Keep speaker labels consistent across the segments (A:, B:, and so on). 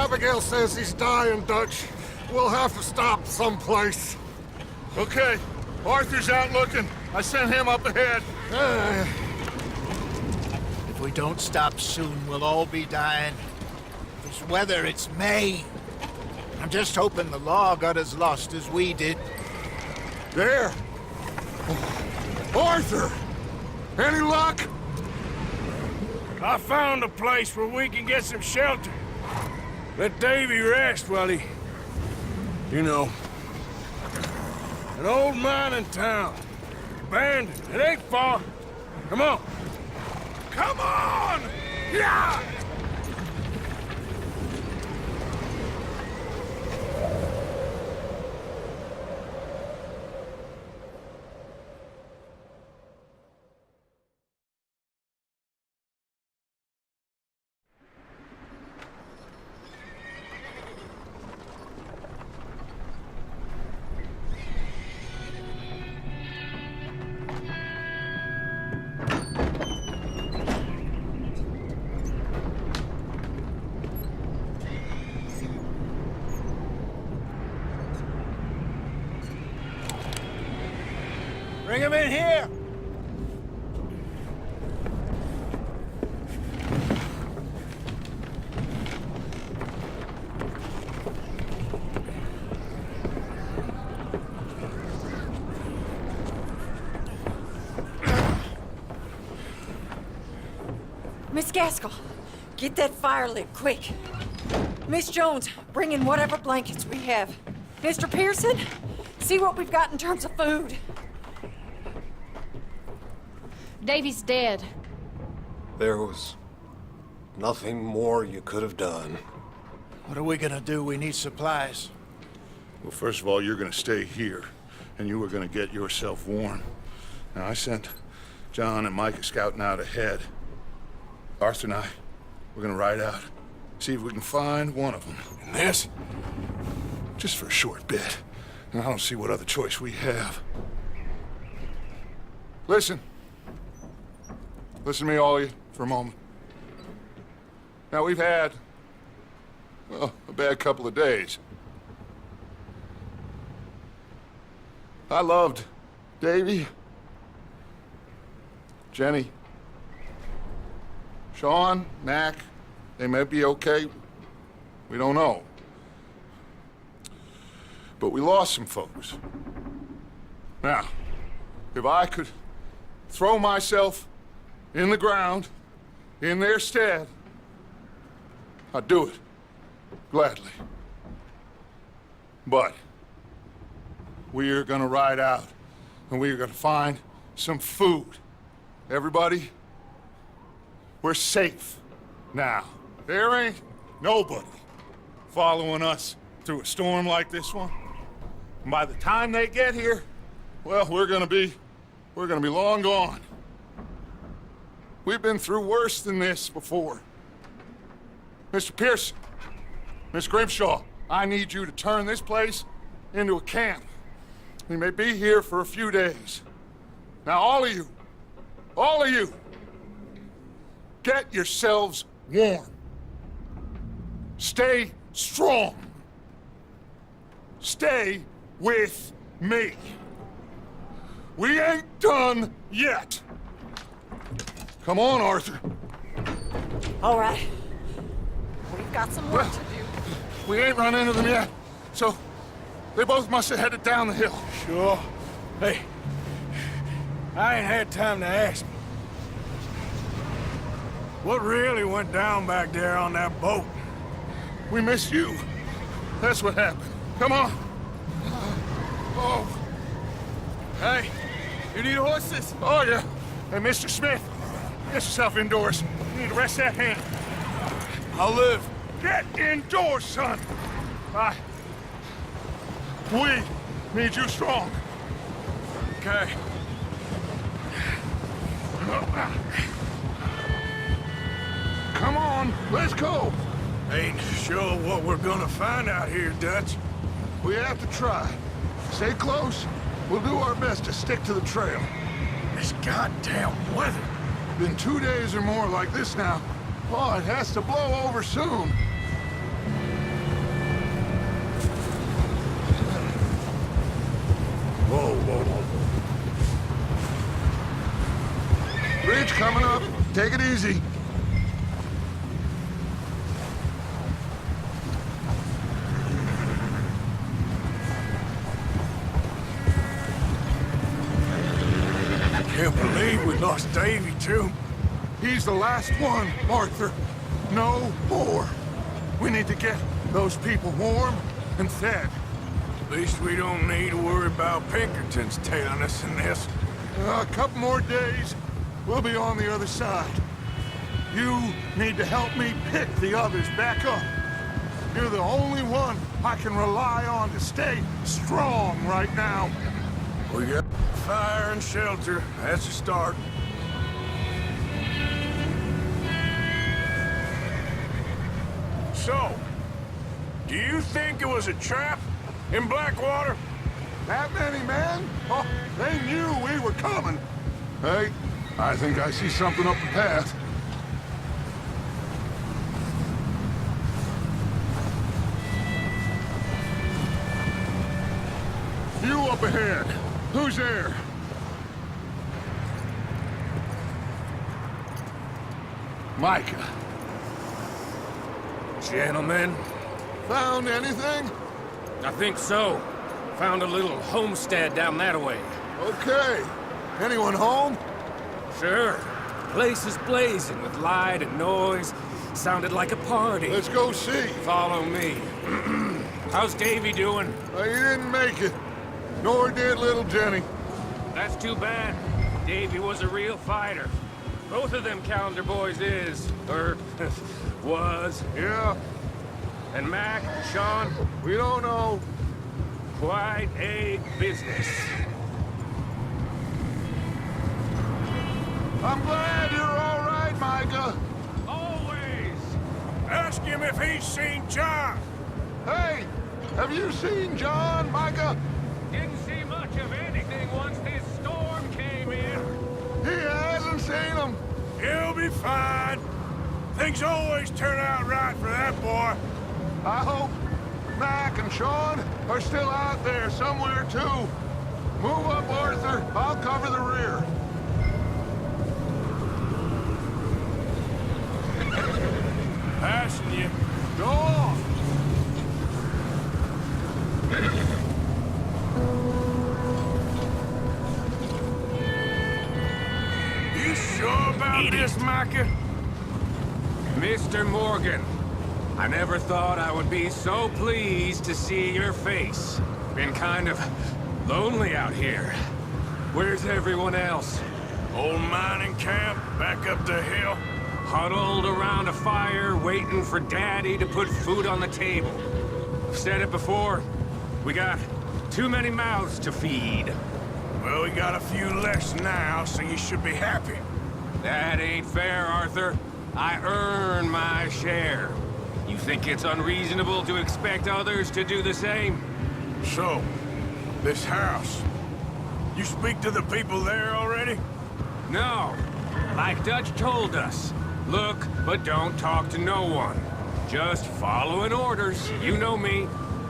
A: Abigail says he's dying, Dutch. We'll have to stop someplace.
B: Okay, Arthur's out looking. I sent him up ahead.
C: If we don't stop soon, we'll all be dying. This weather, it's May. I'm just hoping the law got as lost as we did.
A: There! Arthur! Any luck?
D: I found a place where we can get some shelter. Let Davy rest while he... You know. An old mining town. Abandoned. It ain't far. Come on. Come on! Yeah!
C: Bring him in here!
E: Miss Gaskell, get that fire lit, quick. Miss Jones, bring in whatever blankets we have. Mr. Pearson, see what we've got in terms of food.
F: Davy's dead.
A: There was nothing more you could have done.
C: What are we gonna do? We need supplies.
B: Well, first of all, you're gonna stay here, and you are gonna get yourself warm. Now, I sent John and Micah scouting out ahead. Arthur and I, we're gonna ride out, see if we can find one of them. And this, just for a short bit. And I don't see what other choice we have. Listen. Listen to me, all of you, for a moment. Now, we've had, well, a bad couple of days. I loved Davy, Jenny, Sean, Mac. They may be okay. We don't know. But we lost some folks. Now, if I could throw myself in the ground, in their stead, I'd do it, gladly. But we are gonna ride out, and we are gonna find some food. Everybody, we're safe now. There ain't nobody following us through a storm like this one. And by the time they get here, well, we're gonna be long gone. We've been through worse than this before. Mr. Pearson, Miss Grimshaw, I need you to turn this place into a camp. We may be here for a few days. Now, all of you, get yourselves warm. Stay strong. Stay with me. We ain't done yet. Come on, Arthur.
E: All right. We've got some work to do.
B: We ain't run into them yet, so they both must have headed down the hill.
D: Sure. Hey, I ain't had time to ask. What really went down back there on that boat?
B: We missed you. That's what happened. Come on. Oh.
D: Hey, you need horses?
B: Oh, yeah. Hey, Mr. Smith, get yourself indoors. You need to rest that hand.
D: I'll live.
B: Get indoors, son. We need you strong.
D: Okay.
B: Come on, let's go.
D: Ain't sure what we're gonna find out here, Dutch.
B: We have to try. Stay close. We'll do our best to stick to the trail.
D: This goddamn weather.
B: Been 2 days or more like this now. Oh, it has to blow over soon. Whoa, whoa, whoa. Bridge coming up. Take it easy.
D: Can't believe we lost Davy, too.
B: He's the last one, Arthur. No more. We need to get those people warm and fed.
D: At least we don't need to worry about Pinkertons tailing us in this.
B: A couple more days, we'll be on the other side. You need to help me pick the others back up. You're the only one I can rely on to stay strong right now.
D: We got fire and shelter. That's a start. So, do you think it was a trap in Blackwater?
B: That many men? Oh, they knew we were coming. Hey, I think I see something up the path. You up ahead. Who's there? Micah.
D: Gentlemen,
B: Found anything?
G: I think so. Found a little homestead down that way.
B: Okay. Anyone home?
G: Sure. Place is blazing with light and noise. Sounded like a party.
B: Let's go see.
G: Follow me. How's Davy doing?
B: He didn't make it. Nor did little Jenny.
G: That's too bad. Davy was a real fighter. Both of them calendar boys is, or was.
B: Yeah,
G: And Mac, Sean,
B: we don't know.
G: quite a business.
B: I'm glad you're all right, Micah.
G: Always!
D: ask him if he's seen John.
B: Hey, have you seen John, Micah?
G: Didn't see much of anything once this storm came in.
B: He hasn't seen him.
D: He'll be fine. Things always turn out right for that boy.
B: I hope Mac and Sean are still out there somewhere, too. Move up, Arthur. I'll cover the rear.
D: Passing you.
B: Go off.
D: You sure about this, Micah?
G: Mr. Morgan, I never thought I would be so pleased to see your face. Been kind of lonely out here. Where's everyone else?
D: Old mining camp back up the hill.
G: Huddled around a fire, waiting for Daddy to put food on the table. I've said it before, we got too many mouths to feed.
D: Well, we got a few less now, so you should be happy.
G: That ain't fair, Arthur. I earn my share. You think it's unreasonable to expect others to do the same?
D: So, this house. You speak to the people there already?
G: No. Like Dutch told us. Look, but don't talk to no one. Just following orders. You know me.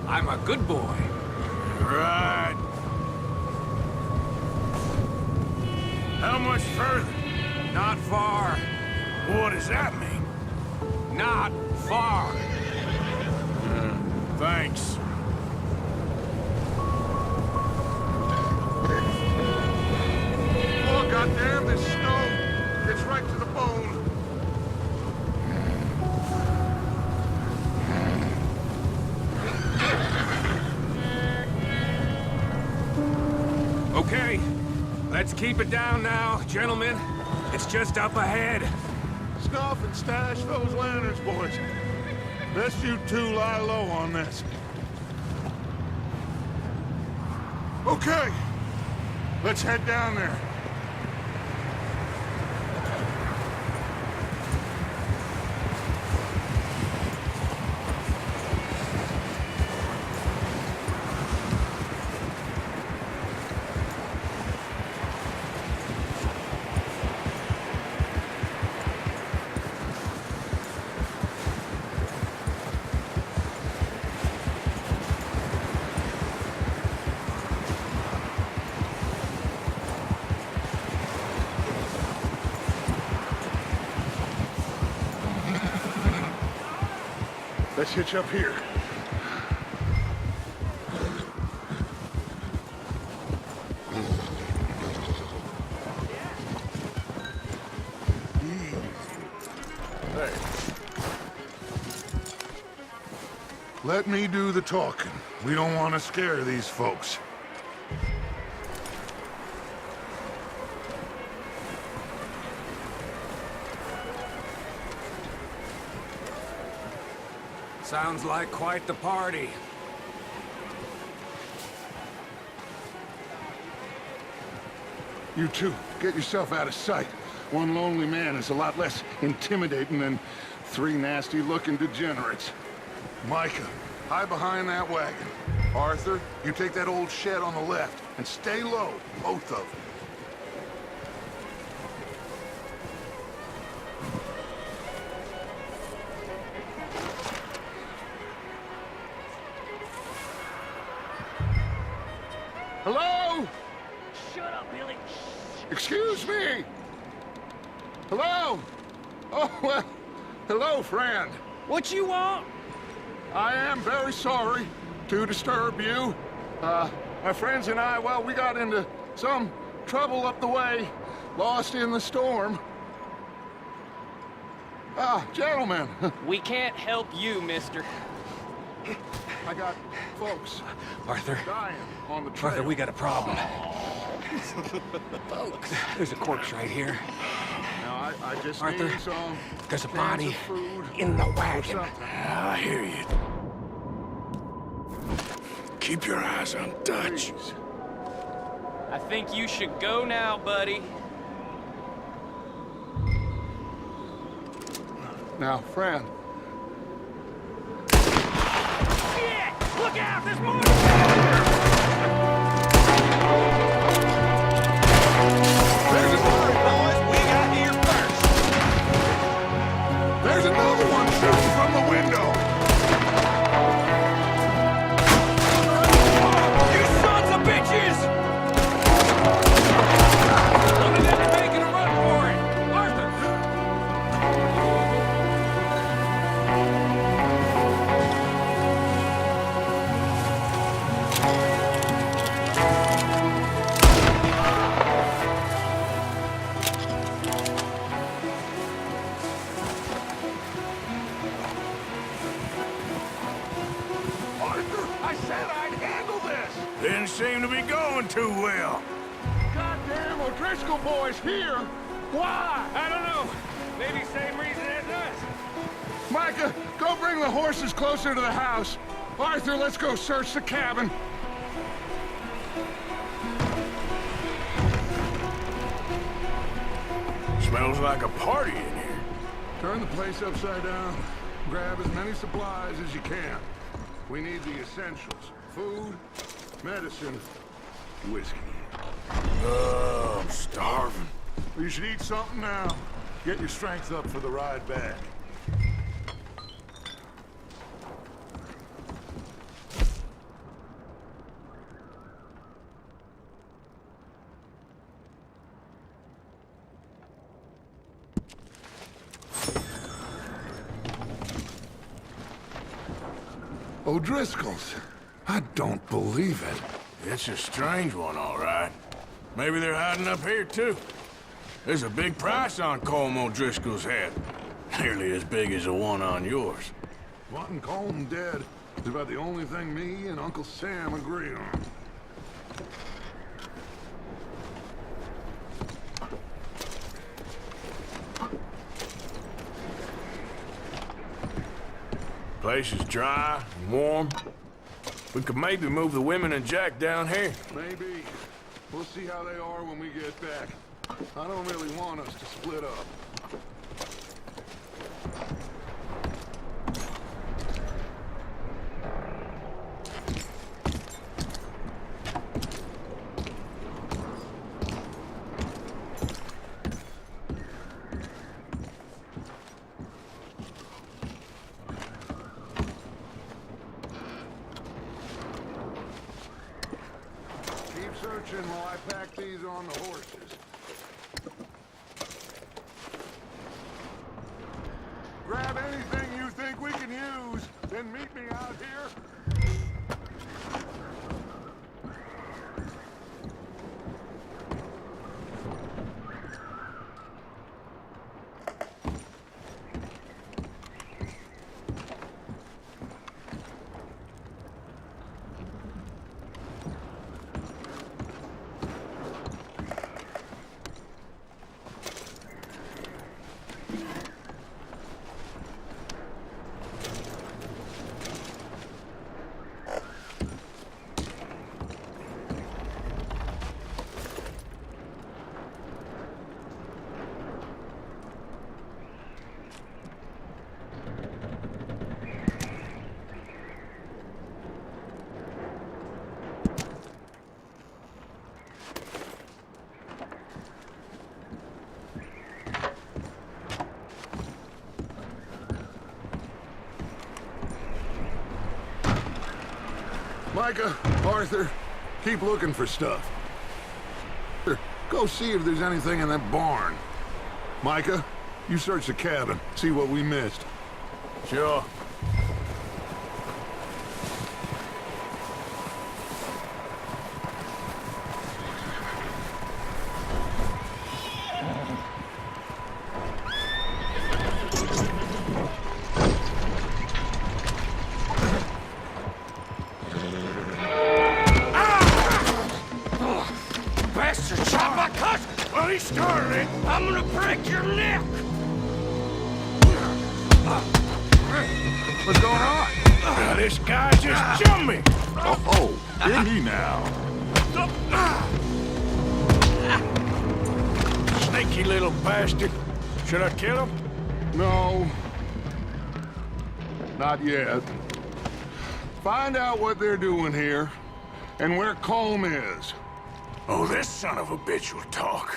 G: I'm a good boy.
D: Right. How much further?
G: Not far.
D: What does that mean?
G: Not far.
D: Thanks.
B: Oh, goddamn, this snow gets right to the bone.
G: Okay. Let's keep it down now, gentlemen. It's just up ahead.
B: Snuff and stash those lanterns, boys. Best you two lie low on this. Okay. Let's head down there. Let's hitch up here. Hey. Let me do the talking. We don't want to scare these folks.
G: Sounds like quite the party.
B: You two, get yourself out of sight. One lonely man is a lot less intimidating than three nasty-looking degenerates. Micah, hide behind that wagon. Arthur, you take that old shed on the left, and stay low, both of them. Hello?
H: Shut up, Billy.
B: Excuse me? Hello? Oh, well, hello, friend.
H: What you want?
B: I am very sorry to disturb you. My friends and I, well, we got into some trouble up the way, lost in the storm. Gentlemen,
H: We can't help you, mister.
B: I got folks
G: Arthur,
B: dying on the trail.
G: Arthur, we got a problem. Folks, there's a corpse right here.
B: Now, I just
G: Arthur,
B: need some
G: there's a
B: cans
G: body
B: of food
G: in the
B: or
G: wagon.
B: something.
D: I hear you. Keep your eyes on Dutch.
B: Please.
H: I think you should go now, buddy.
B: Now, friend,
H: Shit! Look out! There's more!
B: there's another boys. We got here first. There's another one shooting from the window.
H: You sons of bitches!
G: Look at them making a run for it! Arthur!
B: Arthur, I said I'd handle this.
D: Didn't seem to be going too well.
B: Goddamn O'Driscoll boys here. Why?
G: I don't know. Maybe same reason as us.
B: Micah, go bring the horses closer to the house. Arthur, let's go search the cabin.
D: Smells like a party in here.
B: Turn the place upside down. Grab as many supplies as you can. We need the essentials. Food, medicine, whiskey.
D: Oh, I'm starving.
B: You should eat something now. Get your strength up for the ride back. O'Driscoll's. I don't believe it.
D: It's a strange one, all right. Maybe they're hiding up here, too. There's a big price on Colm O'Driscoll's head. Nearly as big as the one on yours.
B: Wanting Colm dead is about the only thing me and Uncle Sam agree on.
D: Place is dry and warm. We could maybe move the women and Jack down here.
B: Maybe. We'll see how they are when we get back. I don't really want us to split up. Keep searching while I pack these on the horses. Grab anything you think we can use. then meet me out here. Micah, Arthur, keep looking for stuff. Go see if there's anything in that barn. Micah, you search the cabin, see what we missed.
D: Sure.
G: Bastard, chop my cut! Well, he started it. I'm gonna break your neck!
B: What's going on?
D: This guy just jumped me!
B: Oh, did he now?
D: Sneaky little bastard. Should I kill him?
B: No. Not yet. Find out what they're doing here, and where Colm is.
D: Oh, this son of a bitch will talk.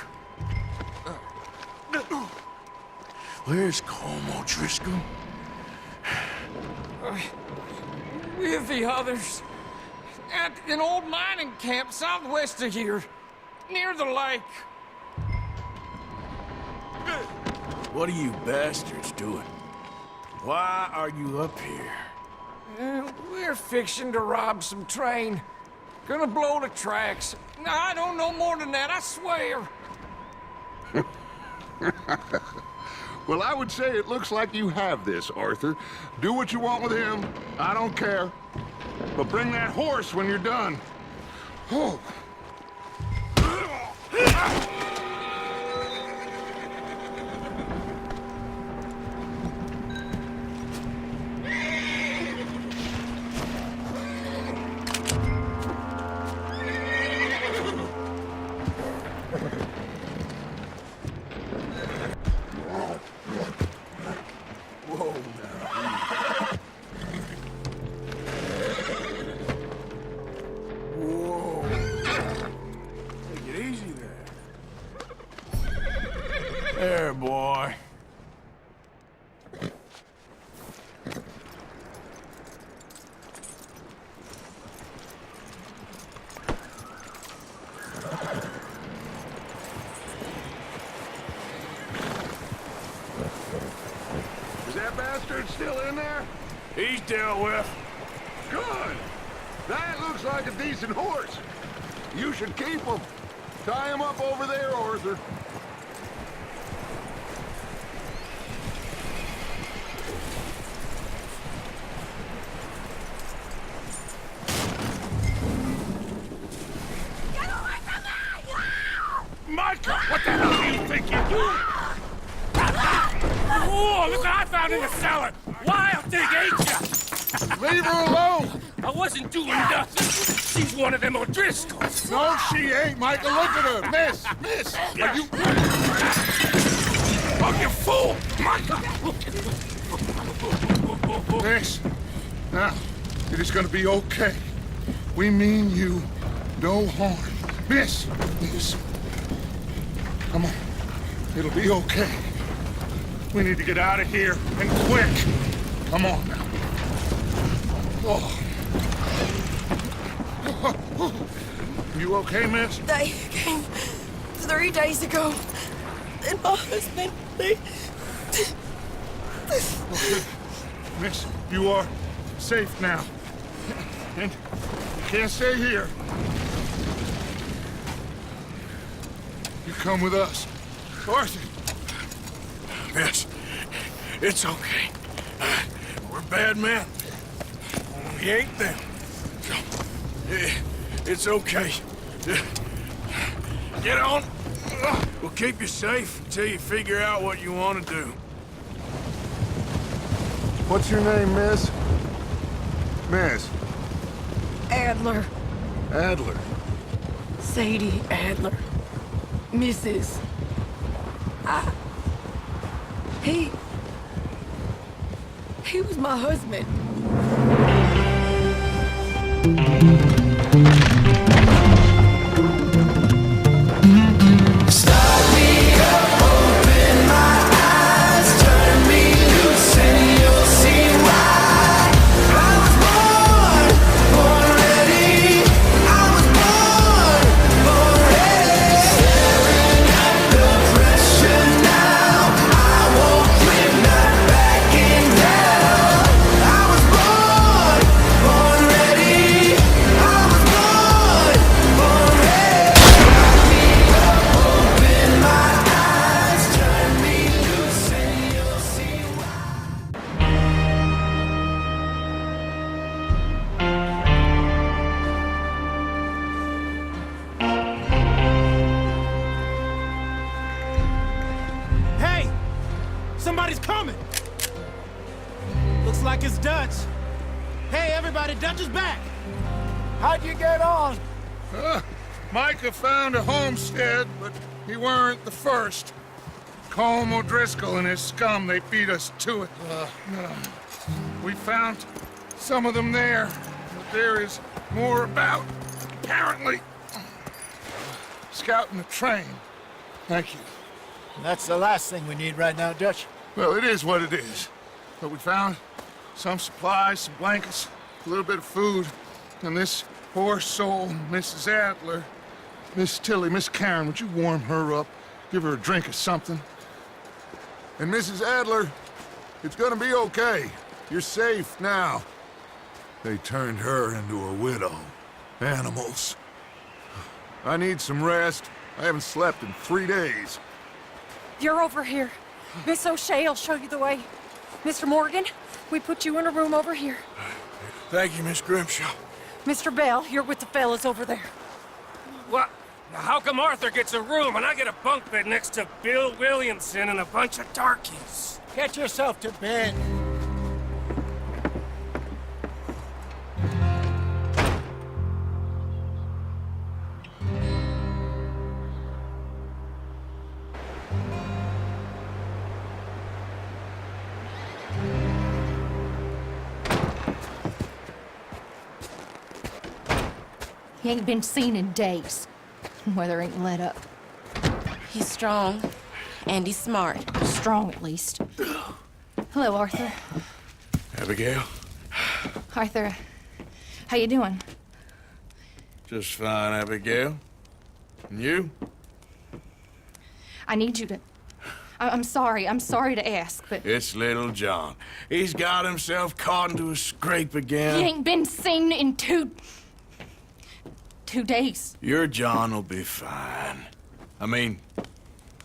D: Where's Colm O'Driscoll?
G: With the others. At an old mining camp southwest of here. Near the lake.
D: What are you bastards doing? Why are you up here?
G: We're fixing to rob some train. Gonna blow the tracks. I don't know more than that, I swear.
B: Well, I would say it looks like you have this, Arthur. Do what you want with him. I don't care. But bring that horse when you're done. Oh.
D: There, boy.
B: Is that bastard still in there?
D: He's dealt with.
B: Good. That looks like a decent horse. You should keep him. Tie him up over there, Arthur.
D: Micah, what the hell do you think you're doing? Whoa, look what I found in the cellar! Wild thing, ain't ya?
B: Leave her alone!
D: I wasn't doing nothing. She's one of them O'Driscolls.
B: No, she ain't, Micah. Look at her. Miss, are you...
D: Oh, you fool! Micah!
B: Miss, now, it is gonna be okay. We mean you no harm. Miss, come on. It'll be okay. We need to get out of here, and quick. Come on now. Oh. You okay, miss?
E: They came 3 days ago. And my husband,
B: Okay. Miss, you are... safe now. And you can't stay here. You come with us. Arthur!
D: Miss, it's okay. We're bad men. We ain't them. So, it's okay. Get on. We'll keep you safe until you figure out what you want to do.
B: What's your name, miss? Miss?
I: Adler.
B: Adler.
I: Sadie Adler. Mrs. He was my husband.
J: Somebody's coming! Looks like it's Dutch. Hey, everybody, Dutch is back!
C: How'd you get on?
B: Micah found a homestead, but he weren't the first. Colm O'Driscoll and his scum, they beat us to it. We found some of them there, but there is more about, apparently. Scouting the train. Thank you.
C: That's the last thing we need right now, Dutch.
B: Well, it is what it is. But we found some supplies, some blankets, a little bit of food, and this poor soul, Mrs. Adler, Miss Tilly, Miss Karen, would you warm her up? Give her a drink or something? And Mrs. Adler, it's gonna be okay. You're safe now. They turned her into a widow. Animals. I need some rest. I haven't slept in 3 days.
E: You're over here. Miss O'Shea will show you the way. Mr. Morgan, we put you in a room over here.
D: Thank you, Miss Grimshaw.
E: Mr. Bell, you're with the fellas over there.
G: What? How come Arthur gets a room and I get a bunk bed next to Bill Williamson and a bunch of darkies?
C: Get yourself to bed.
F: He ain't been seen in days. Weather ain't let up.
K: He's strong, and he's smart.
F: Strong, at least. Hello, Arthur.
D: Abigail?
F: Arthur, how you doing?
D: Just fine, Abigail. And you?
F: I need you to... I'm sorry to ask, but...
D: It's little John. He's got himself caught into a scrape again.
F: He ain't been seen in 2 days.
D: Your John will be fine. I mean,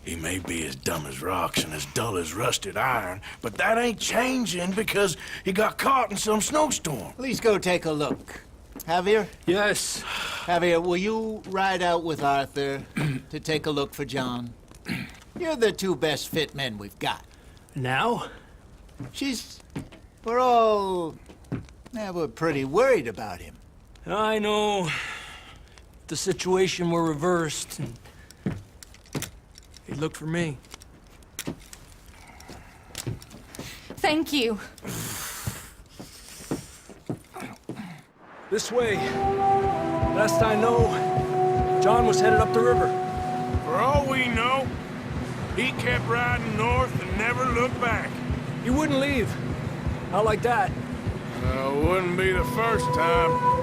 D: he may be as dumb as rocks and as dull as rusted iron, but that ain't changing because he got caught in some snowstorm.
C: Please go take a look. Javier?
J: Yes.
C: Javier, will you ride out with Arthur to take a look for John? You're the 2 best fit men we've got.
J: Now?
C: We're pretty worried about him.
J: I know. The situation were reversed, and he'd look for me.
F: Thank you.
J: This way. Last I know, John was headed up the river.
D: For all we know, he kept riding north and never looked back.
J: He wouldn't leave. Not like that.
D: Wouldn't be the first time.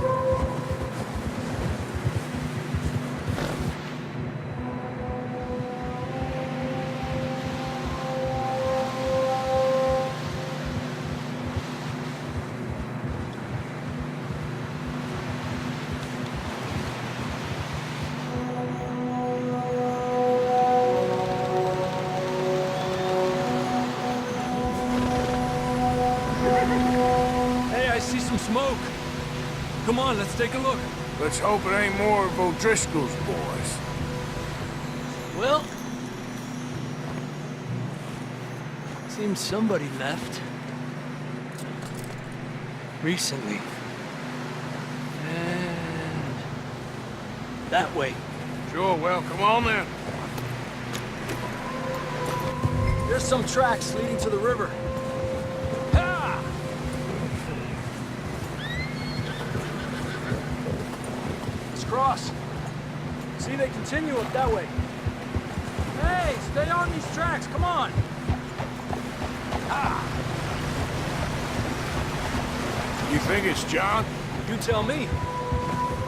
J: smoke. Come on, let's take a look.
D: Let's hope it ain't more of O'Driscoll's boys.
J: Well, seems somebody left. Recently. And that way.
D: Sure, well, come on then.
J: There's some tracks leading to the river. Ha! Let's cross. See, they continue up that way. Hey, stay on these tracks, come on! Ha!
D: You think it's John?
J: You tell me.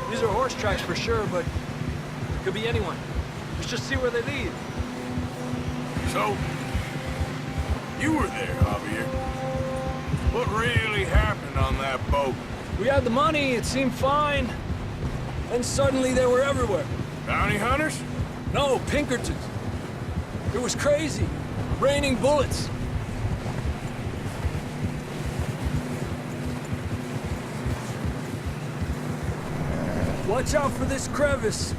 J: These are horse tracks for sure, but it could be anyone. Let's just see where they lead.
D: So, you were there, Javier. What really happened on that boat?
J: We had the money, it seemed fine. Then suddenly they were everywhere.
D: Bounty hunters?
J: No, Pinkertons. It was crazy. Raining bullets. Watch out for this crevice.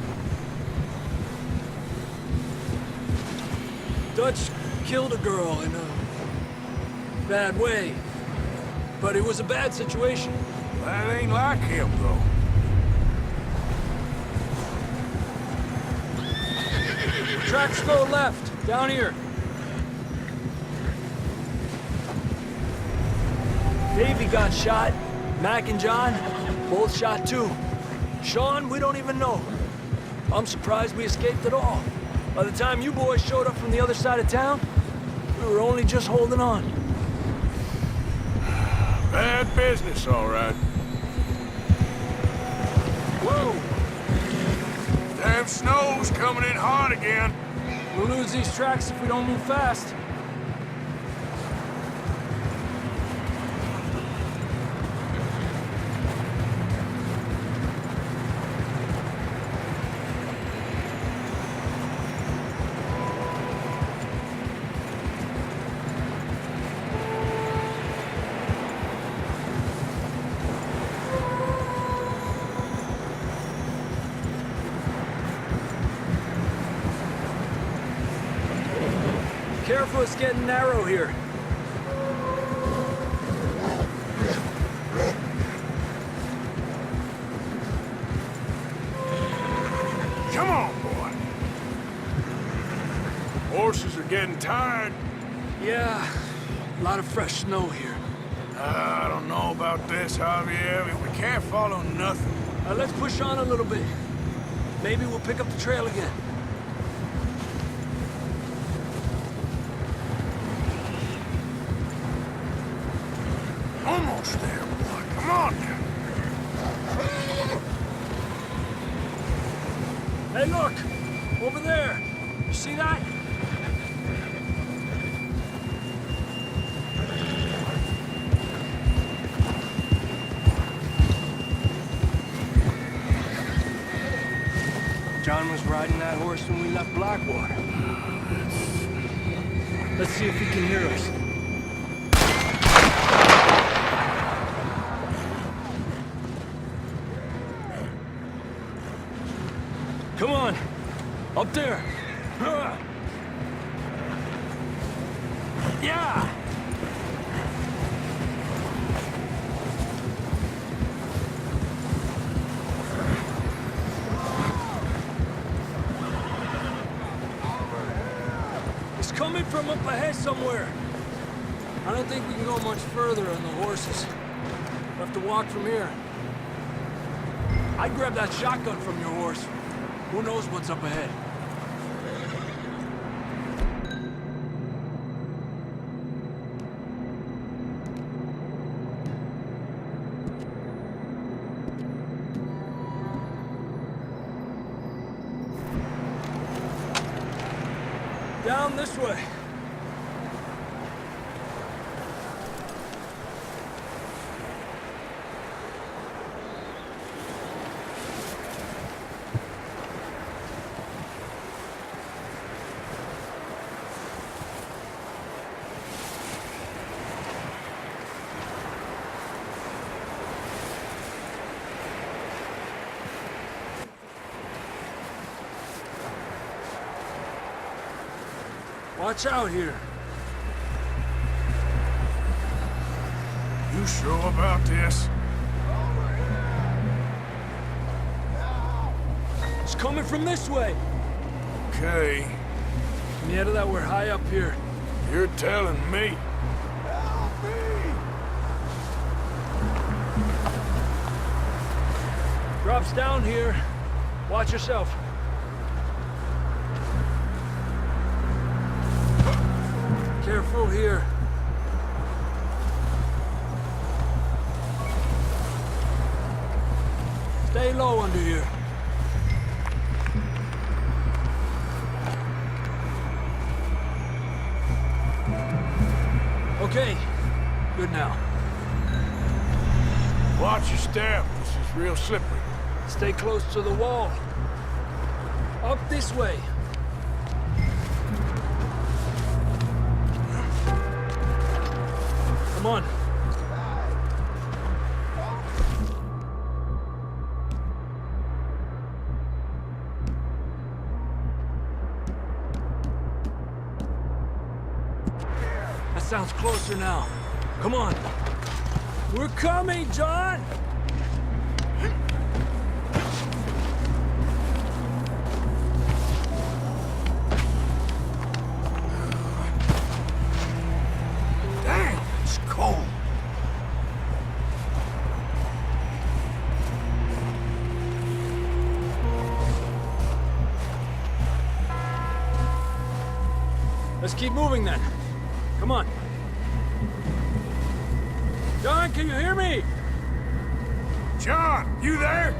J: Dutch killed a girl in a bad way. But it was a bad situation.
D: That ain't like him, though.
J: Tracks go left, down here. Davey got shot. Mac and John, both shot too. Sean, we don't even know. I'm surprised we escaped at all. By the time you boys showed up from the other side of town, we were only just holding on.
D: Bad business, all right.
J: Whoa!
D: Damn snow's coming in hard again.
J: We'll lose these tracks if we don't move fast. Careful, it's getting narrow here.
D: Come on, boy. Horses are getting tired.
J: Yeah, a lot of fresh snow here.
D: I don't know about this, Javier. We can't follow nothing.
J: Let's push on a little bit. Maybe we'll pick up the trail again.
D: Almost there, boy. Come on.
J: Hey, look! Over there! You see that? John was riding that horse when we left Blackwater. Let's see if he can hear us. Come on! Up there! Yeah! It's coming from up ahead somewhere. I don't think we can go much further on the horses. We'll have to walk from here. I'd grab that shotgun from your horse. Who knows what's up ahead? Down this way. Watch out here.
D: You sure about this?
J: It's coming from this way.
D: Okay,
J: Nieta, that we're high up here.
D: you're telling me.
J: Drops down here. Watch yourself. Careful here. Stay low under here. Okay, good now.
D: Watch your step. This is real slippery.
J: Stay close to the wall. Up this way. Come on. That sounds closer now. Come on. We're coming, John!
D: Damn, it's cold.
J: Let's keep moving then. Come on. John, can you hear me?
D: John, you there?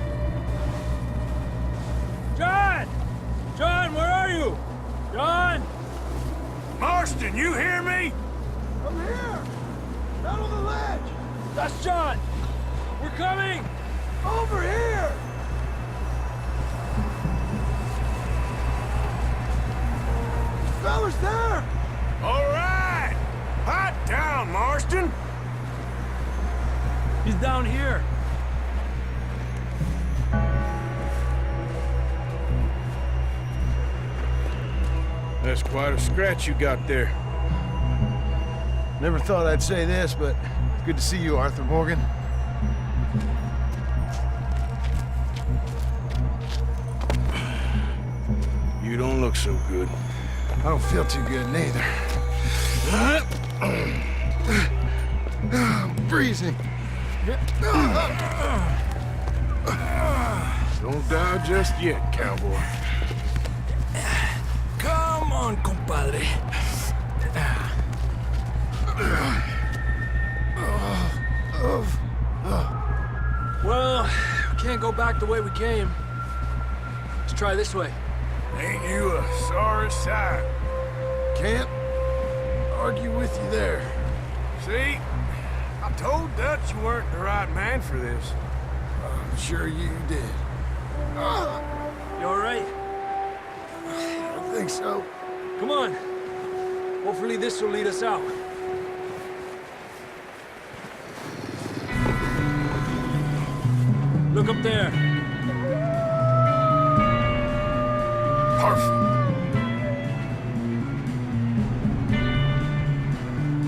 J: John! John, where are you? John!
D: Marston, you hear me?
J: I'm here! Down on the ledge! That's John! We're coming! Over here! Fella's there!
D: All right. Hot down, Marston.
J: He's down here.
D: That's quite a scratch you got there.
L: Never thought I'd say this, but it's good to see you, Arthur Morgan.
D: You don't look so good.
L: I don't feel too good neither. I'm freezing.
D: Don't die just yet, cowboy.
J: Come on, compadre. Well, we can't go back the way we came. Let's try this way.
D: Ain't you a sorry sight?
L: Can't argue with you there.
D: See? I told Dutch you weren't the right man for this.
L: I'm sure you did.
J: You all right?
L: I think so.
J: Come on. Hopefully this will lead us out. Look up there.
D: Perfect.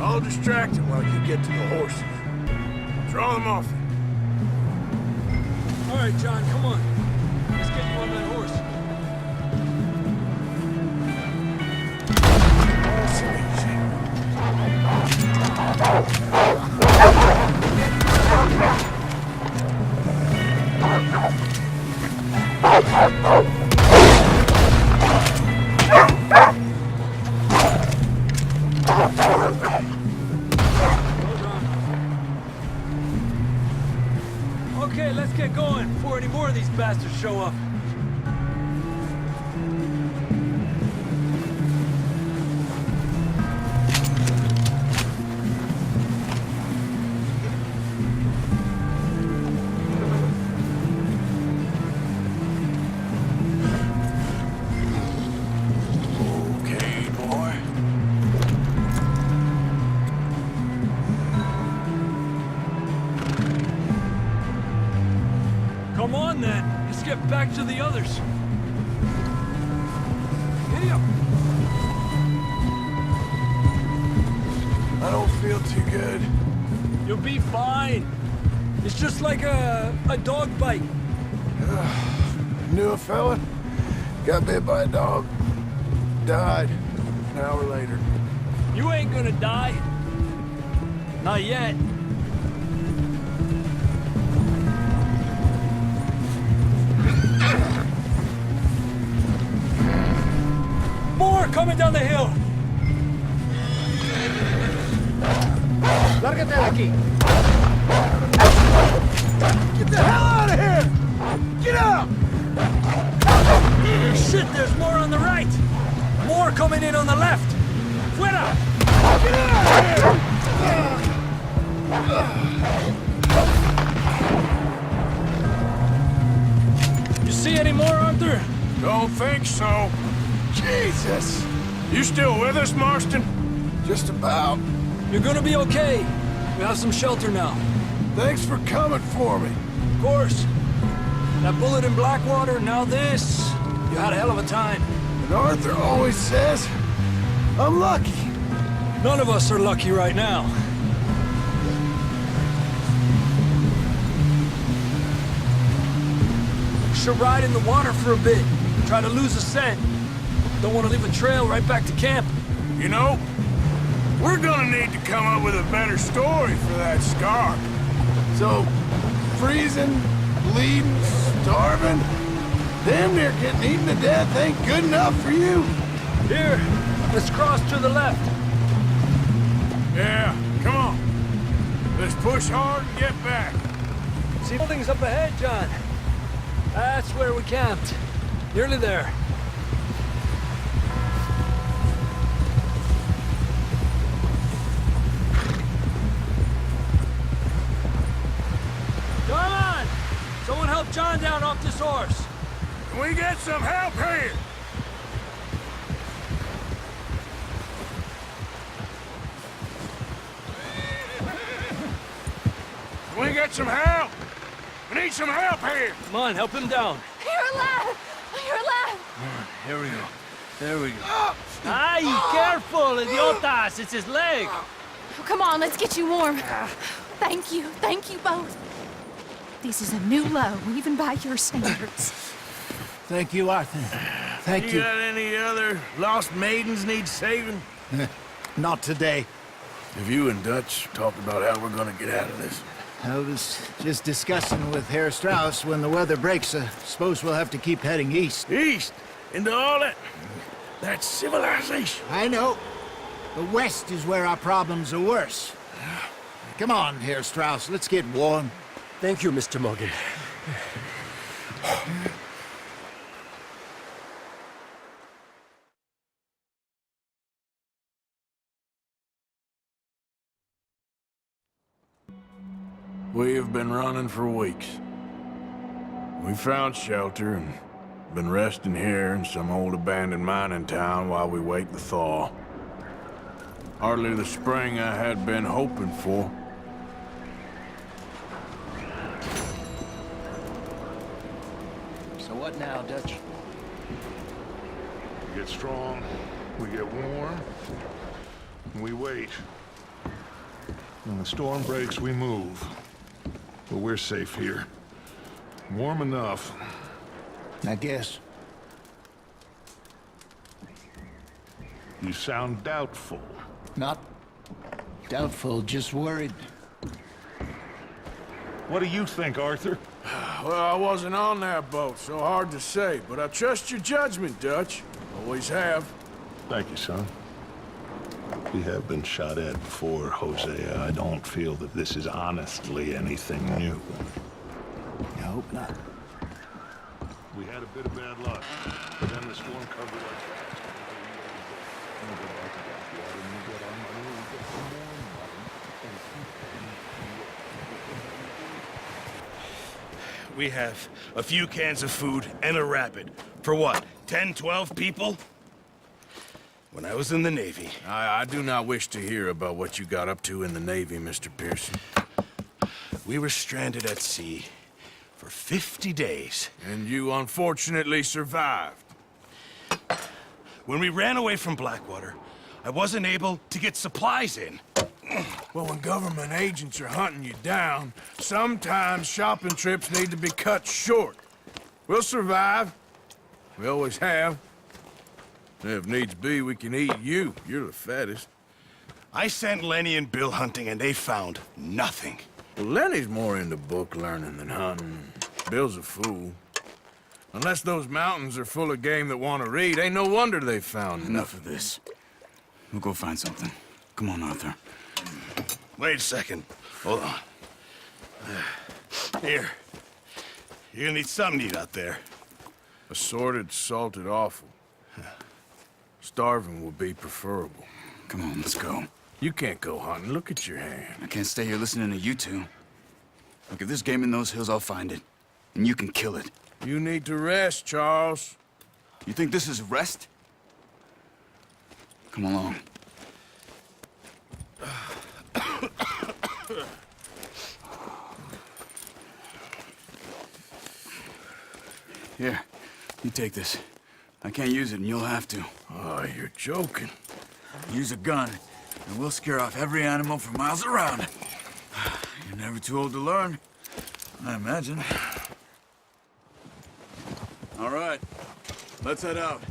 D: I'll distract him while you get to the horses. Draw them off.
J: All right, John, come on. Let's get you on that horse. Okay, let's get going before any more of these bastards show up.
D: Okay, boy.
J: Come on, then. Let's get back to the others. Giddy up.
L: feel too good.
J: You'll be fine. It's just like a dog bite.
L: Knew a fella, got bit by a dog, died an hour later.
J: You ain't gonna die. Not yet. More coming down the hill.
C: Lárgate de aquí. Get the hell out of here! Get out!
J: Shit, there's more on the right. More coming in on the left. Fuera!
C: Get out of here!
J: You see any more, Arthur?
D: Don't think so.
L: Jesus!
D: You still with us, Marston?
L: Just about.
J: You're gonna be okay. We have some shelter now.
L: Thanks for coming for me.
J: Of course. That bullet in Blackwater, now this. You had a hell of a time.
L: And Arthur always says, I'm lucky.
J: None of us are lucky right now. Should ride in the water for a bit. Try to lose a scent. Don't want to leave a trail right back to camp.
D: You know, we're gonna need to come up with a better story for that scar.
L: So, freezing, bleeding, starving, damn near getting eaten to death ain't good enough for you.
J: Here, let's cross to the left.
D: Yeah, come on. Let's push hard and get back.
J: See buildings up ahead, John? That's where we camped. Nearly there. Come on! Someone help John down off this horse.
D: Can we get some help here? Can we get some help? We need some help here.
J: Come on, help him down.
F: You're alive! You're alive!
J: Here we go. There we go. Ay, careful, idiotas! It's his leg.
F: Oh, come on, let's get you warm. Thank you both. This is a new low, even by your standards.
C: Thank you, Arthur. Thank you.
D: You got any other lost maidens need saving?
C: Not today.
L: Have you and Dutch talked about how we're gonna get out of this?
C: I was just discussing with Herr Strauss when the weather breaks. I suppose we'll have to keep heading east.
D: East? Into all that civilization.
C: I know. The west is where our problems are worse. Come on, Herr Strauss, let's get warm.
J: Thank you, Mr. Morgan.
B: We have been running for weeks. We found shelter and been resting here in some old abandoned mining town while we wait the thaw. Hardly the spring I had been hoping for.
C: So what now, Dutch?
B: We get strong, we get warm, and we wait. When the storm breaks, we move. But we're safe here. Warm enough.
C: I guess.
B: You sound doubtful.
C: Not doubtful, just worried.
B: What do you think, Arthur?
D: Well, I wasn't on that boat, so hard to say, but I trust your judgment, Dutch. Always have.
B: Thank you, son. We have been shot at before, Hosea. I don't feel that this is honestly anything new.
C: I hope not.
B: We had a bit of bad luck, but then the storm covered our tracks. And we go back to Blackwater, and we get our money, and we get some more money.
M: We have a few cans of food and a rapid. For what, 10, 12 people? When I was in the Navy...
D: I do not wish to hear about what you got up to in the Navy, Mr. Pearson.
M: We were stranded at sea for 50 days.
D: And you unfortunately survived.
M: When we ran away from Blackwater, I wasn't able to get supplies in.
D: Well, when government agents are hunting you down, sometimes shopping trips need to be cut short. We'll survive. We always have. If needs be, we can eat you. You're the fattest.
M: I sent Lenny and Bill hunting, and they found nothing.
D: Well, Lenny's more into book learning than hunting. Bill's a fool. Unless those mountains are full of game that want to read, ain't no wonder they found
N: Enough of this. We'll go find something. Come on, Arthur.
M: Wait a second. Hold on. Here. You're gonna need something to eat out there.
D: Assorted, salted offal. Starving would be preferable.
N: Come on, let's go.
D: You can't go hunting. Look at your hand.
N: I can't stay here listening to you two. Look, if there's game in those hills, I'll find it. And you can kill it.
D: You need to rest, Charles.
N: You think this is rest? Come along. Here, you take this. I can't use it, and you'll have to.
D: Oh, you're joking.
N: Use a gun, and we'll scare off every animal for miles around. You're never too old to learn, I imagine. All right, let's head out.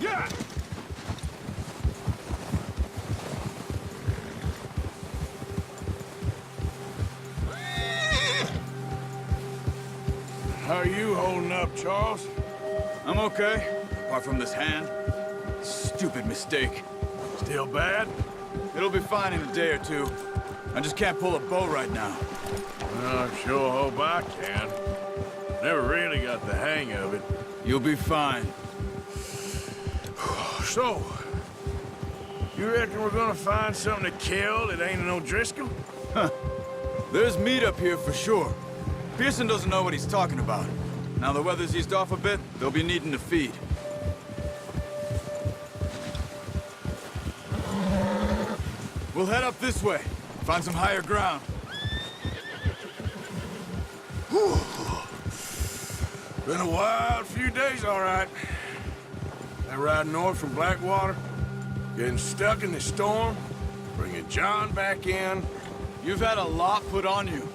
D: Yeah! How are you holding up, Charles?
N: I'm okay, apart from this hand. Stupid mistake.
D: Still bad?
N: It'll be fine in a day or two. I just can't pull a bow right now.
D: I sure hope I can. Never really got the hang of it.
N: You'll be fine.
D: So, you reckon we're gonna find something to kill that ain't an O'Driscoll?
N: Huh. There's meat up here for sure. Pearson doesn't know what he's talking about. Now the weather's eased off a bit, they'll be needing to feed. We'll head up this way, find some higher ground.
D: Whew. Been a wild few days, all right. That ride north from Blackwater, getting stuck in the storm, bringing John back in.
N: You've had a lot put on you.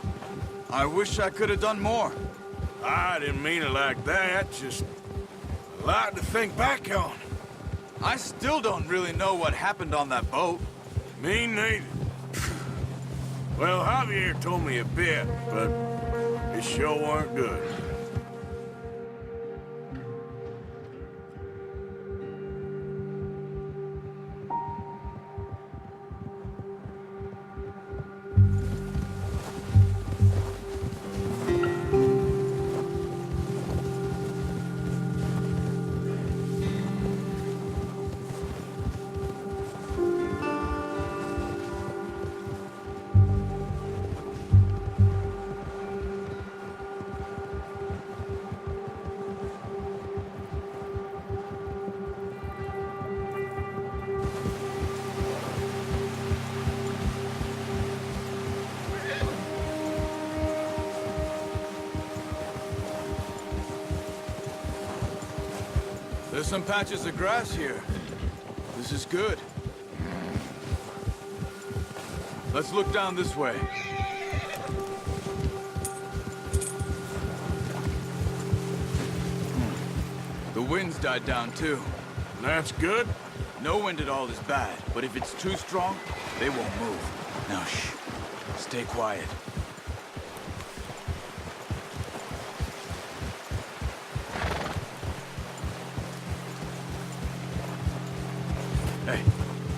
N: I wish I could have done more.
D: I didn't mean it like that, just a lot to think back on.
N: I still don't really know what happened on that boat.
D: Me neither. Well, Javier told me a bit, but it sure weren't good.
N: There's some patches of grass here. This is good. Let's look down this way. The wind's died down too.
D: That's good.
N: No wind at all is bad, but if it's too strong, they won't move. Now shh. Stay quiet. Hey,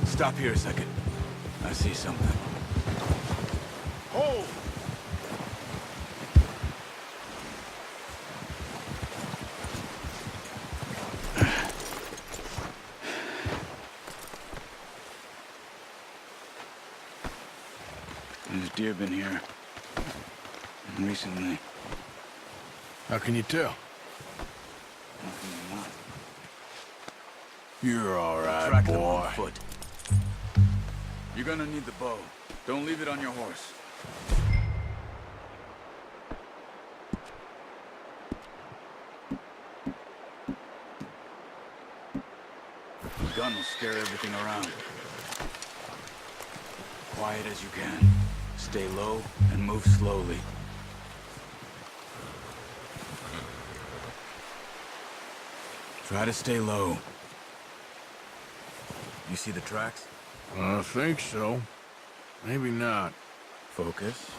N: stop here a second. I see something.
D: Oh!
N: There's deer been here. Recently.
D: How can you tell? You're all right,
N: Track them
D: boy.
N: on foot. You're gonna need the bow. Don't leave it on your horse. The gun will scare everything around. quiet as you can. Stay low and move slowly. Try to stay low. You see the tracks?
D: I think so. Maybe not.
N: Focus.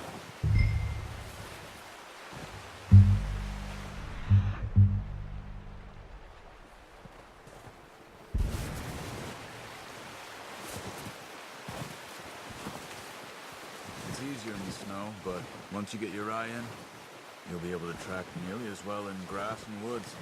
N: It's easier in the snow, but once you get your eye in, you'll be able to track nearly as well in grass and woods.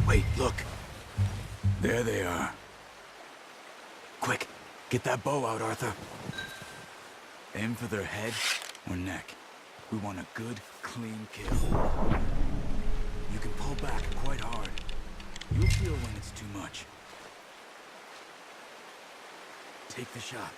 N: Wait, look. There they are. Quick, get that bow out, Arthur. Aim for their head or neck. We want a good, clean kill. You can pull back quite hard. You'll feel when it's too much. Take the shot.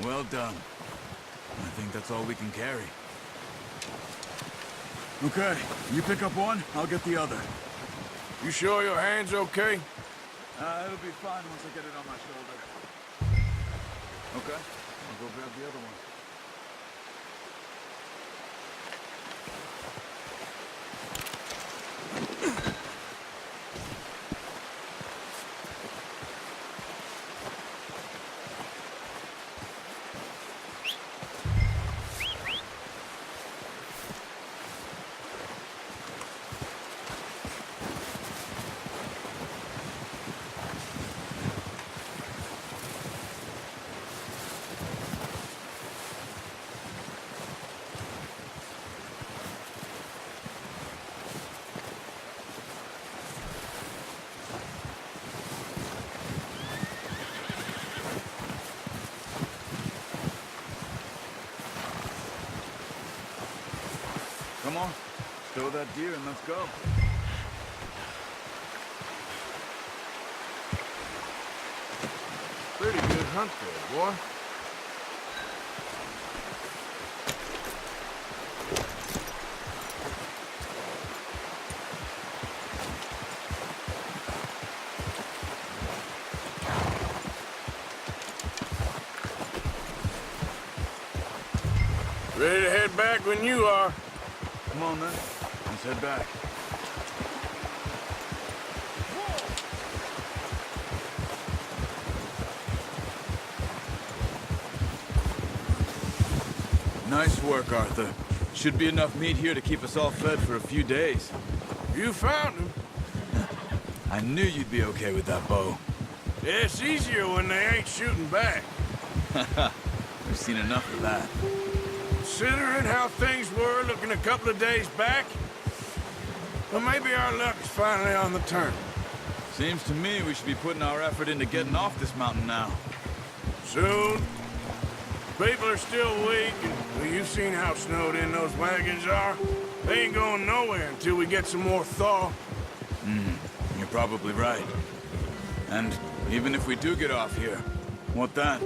N: Well done. I think that's all we can carry. Okay, you pick up one, I'll get the other.
D: You sure your hand's okay?
N: It'll be fine once I get it on my shoulder. Okay, I'll go grab the other one. Come on, stow that deer and let's go.
D: Pretty good hunt there, boy. Ready to head back when you are.
N: Come on, then. Let's head back. Nice work, Arthur. Should be enough meat here to keep us all fed for a few days.
D: You found him.
N: I knew you'd be okay with that bow.
D: It's easier when they ain't shooting back.
N: We've seen enough of that.
D: Considering how things were looking a couple of days back, well, maybe our luck is finally on the turn.
N: Seems to me we should be putting our effort into getting off this mountain now.
D: Soon. People are still weak, and well, you've seen how snowed in those wagons are. They ain't going nowhere until we get some more thaw.
N: You're probably right. And even if we do get off here, what then?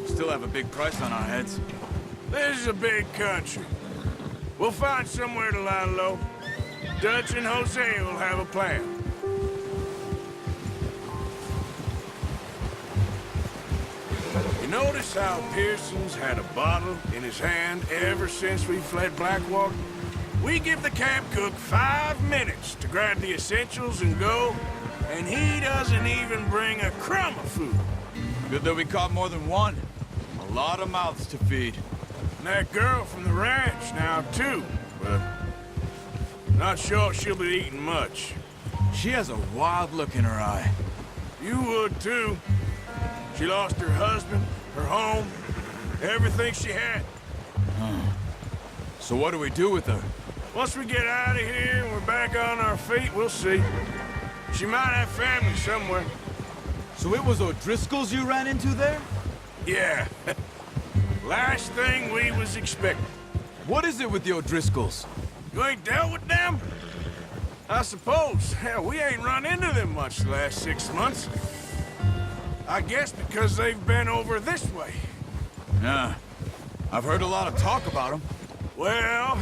N: Still have a big price on our heads.
D: This is a big country. We'll find somewhere to lie low. Dutch and Jose will have a plan. You notice how Pearson's had a bottle in his hand ever since we fled Blackwater? We give the camp cook 5 minutes to grab the essentials and go, and he doesn't even bring a crumb of food.
N: Good that we caught more than one. A lot of mouths to feed.
D: And that girl from the ranch now, too, but not sure she'll be eating much.
N: She has a wild look in her eye.
D: You would, too. She lost her husband, her home, everything she had.
N: So what do we do with her?
D: Once we get out of here and we're back on our feet, we'll see. She might have family somewhere.
N: So it was O'Driscoll's you ran into there?
D: Yeah. Last thing we was expecting.
N: What is it with the O'Driscolls?
D: You ain't dealt with them? I suppose. Hell, we ain't run into them much the last 6 months. I guess because they've been over this way.
N: Yeah. I've heard a lot of talk about them.
D: Well,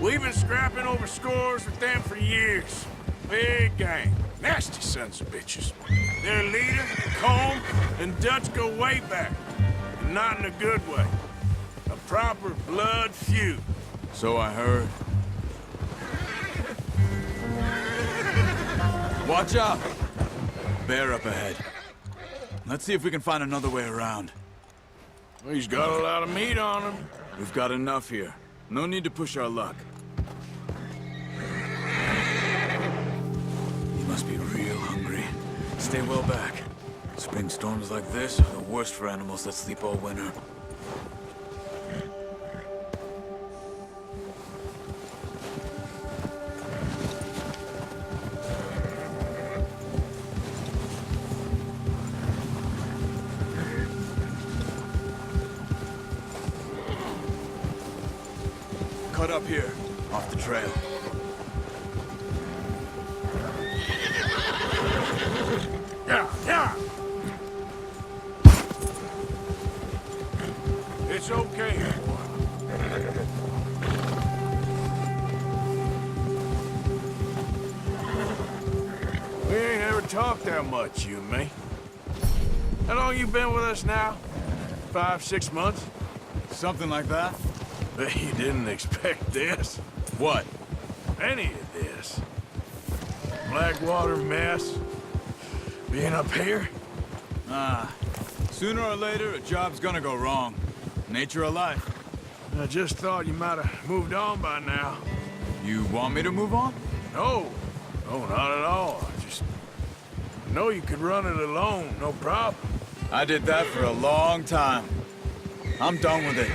D: we've been scrapping over scores with them for years. Big gang. Nasty sons of bitches. Their leader, Combe, and Dutch go way back. And not in a good way. A proper blood feud.
N: So I heard. Watch out! Bear up ahead. Let's see if we can find another way around.
D: Well, he's got a lot of meat on him.
N: We've got enough here. No need to push our luck. He must be real hungry. Stay well back. Spring storms like this are the worst for animals that sleep all winter. Cut up here, off the trail.
D: Yeah. It's okay. We ain't ever talked that much, you and me. How long you been with us now? 5, 6 months?
N: Something like that?
D: Bet you didn't expect this.
N: What?
D: Any of this. Blackwater mess. Being up here?
N: Sooner or later, a job's gonna go wrong. Nature of life.
D: I just thought you might have moved on by now.
N: You want me to move on?
D: No. No, not at all. I know you could run it alone, no problem.
N: I did that for a long time. I'm done with it.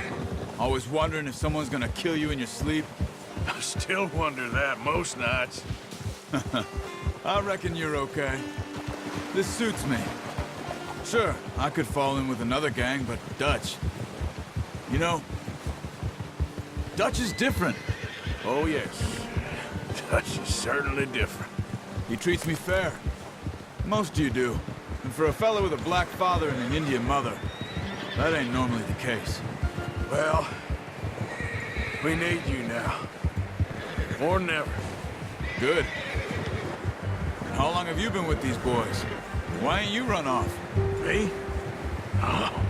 N: Always wondering if someone's gonna kill you in your sleep.
D: I still wonder that most nights.
N: I reckon you're okay. This suits me. Sure, I could fall in with another gang, but Dutch... You know, Dutch is different.
D: Oh, yes. Dutch is certainly different.
N: He treats me fair. Most of you do. And for a fellow with a black father and an Indian mother, that ain't normally the case.
D: Well, we need you now. More than ever.
N: Good. And how long have you been with these boys? Why ain't you run off?
D: Me? Oh,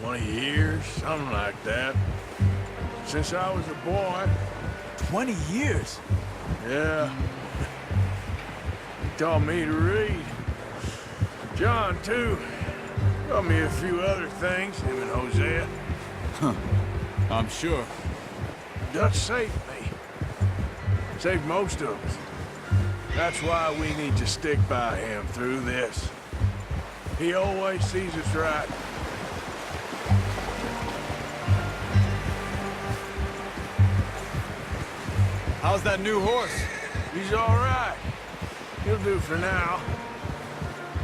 D: 20 years, something like that. Since I was a boy.
N: 20 years?
D: Yeah. He taught me to read. John, too. Taught me a few other things, him and Hosea.
N: Huh. I'm sure.
D: Dutch saved me. Saved most of us. That's why we need to stick by him through this. He always sees us right.
N: How's that new horse?
D: He's all right. He'll do for now.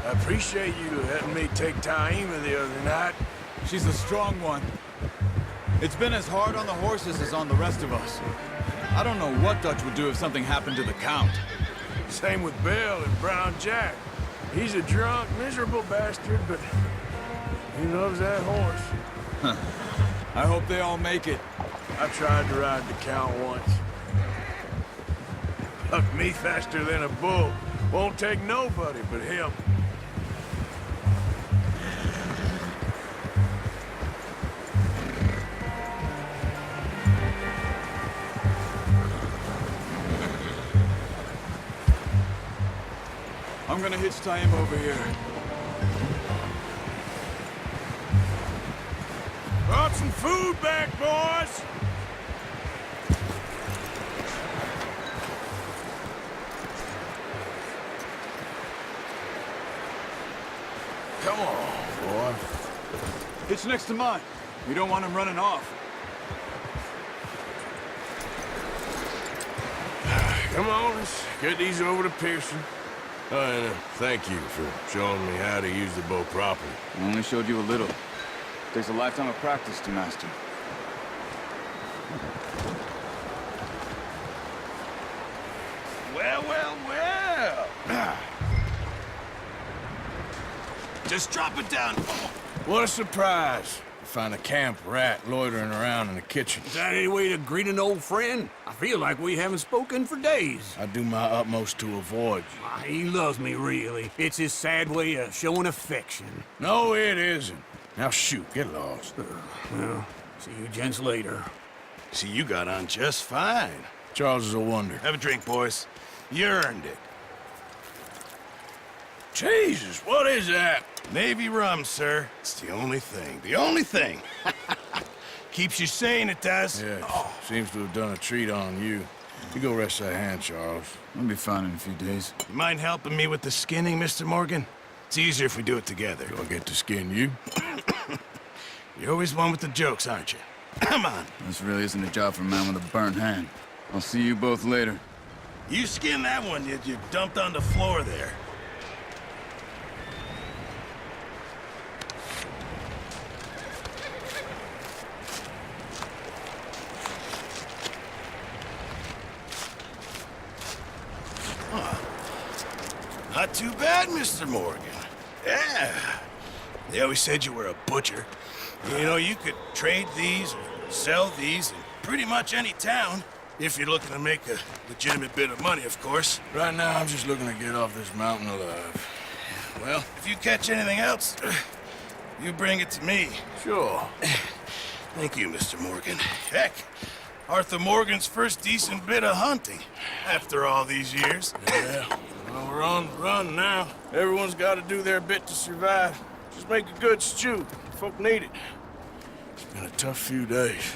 D: I appreciate you letting me take Taima the other night.
N: She's a strong one. It's been as hard on the horses as on the rest of us. I don't know what Dutch would do if something happened to the Count.
D: Same with Bill and Brown Jack. He's a drunk, miserable bastard, but he loves that horse.
N: Huh. I hope they all make it.
D: I tried to ride the Count once. Bucked me faster than a bull. Won't take nobody but him.
N: I'm gonna hitch Taima over here.
D: Brought some food back, boys! Come on, boy.
N: Hitch next to mine. We don't want him running off.
D: Come on, let's get these over to Pearson. And thank you for showing me how to use the bow properly.
N: I only showed you a little. Takes a lifetime of practice to master.
M: Well, well, well. Just drop it down.
D: What a surprise. Find a camp rat loitering around in the kitchen.
O: Is that any way to greet an old friend? I feel like we haven't spoken for days.
D: I do my utmost to avoid you.
O: He loves me, really. It's his sad way of showing affection.
D: No, it isn't. Now shoot, get lost.
O: Well, see you gents later.
M: See, you got on just fine.
D: Charles is a wonder.
M: Have a drink, boys. You earned it.
D: Jesus, what is that?
M: Navy rum, sir. It's the only thing. The only thing. Keeps you sane, it does.
D: Yeah, seems to have done a treat on you. You go rest that hand, Charles.
N: I'll be fine in a few days.
M: You mind helping me with the skinning, Mr. Morgan? It's easier if we do it together.
D: Do I get to skin you?
M: You're always one with the jokes, aren't you? Come on.
N: This really isn't a job for a man with a burnt hand. I'll see you both later.
M: You skin that one you dumped on the floor there. Not too bad, Mr. Morgan. Yeah. They always said you were a butcher. You know, you could trade these or sell these in pretty much any town. If you're looking to make a legitimate bit of money, of course.
D: Right now, I'm just looking to get off this mountain alive.
M: Well, if you catch anything else, you bring it to me.
D: Sure.
M: Thank you, Mr. Morgan. Heck, Arthur Morgan's first decent bit of hunting after all these years.
D: Yeah. Well, we're on the run now. Everyone's got to do their bit to survive. Just make a good stew. Folk need it. It's been a tough few days.